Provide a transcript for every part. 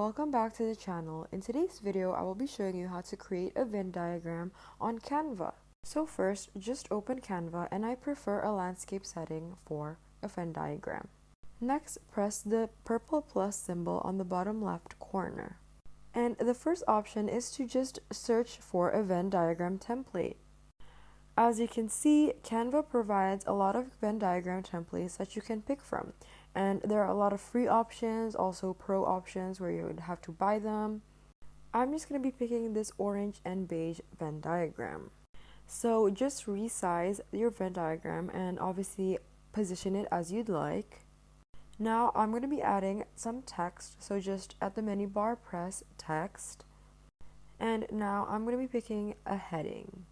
welcome back to the channel. In today's video, I will be showing you how to create a Venn diagram on Canva. So first, just open Canva, and I prefer a landscape setting for a Venn diagram. Next, press the purple plus symbol on the bottom left corner. And the first option is to just search for a Venn diagram template. As you can see, Canva provides a lot of Venn diagram templates that you can pick from. And there are a lot of free options, also pro options where you would have to buy them. I'm just going to be picking this orange and beige Venn diagram. So just resize your Venn diagram and obviously position it as you'd like. Now I'm going to be adding some text, so just at the menu bar press text. And now I'm going to be picking a heading.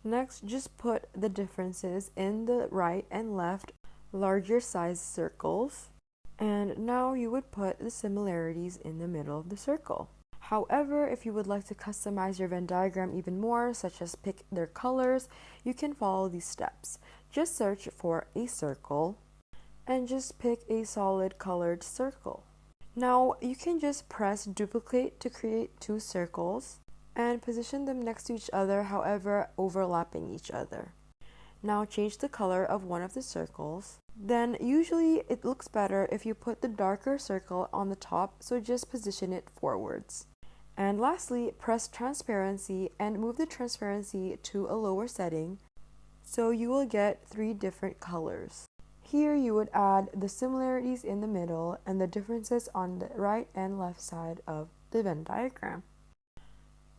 Next, just put the differences in the right and left larger size circles, and now you would put the similarities in the middle of the circle. However, if you would like to customize your Venn diagram even more, such as pick their colors, you can follow these steps. Just search for a circle and just pick a solid colored circle. Now you can just press duplicate to create two circles and position them next to each other, however overlapping each other. Now change the color of one of the circles. Then usually it looks better if you put the darker circle on the top, so just position it forwards. And lastly, press transparency and move the transparency to a lower setting, so you will get 3 different colors. Here you would add the similarities in the middle and the differences on the right and left side of the Venn diagram.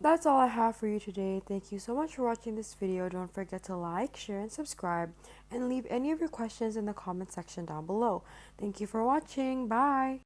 That's all I have for you today. Thank you so much for watching this video. Don't forget to like, share, and subscribe, and leave any of your questions in the comment section down below. Thank you for watching. Bye!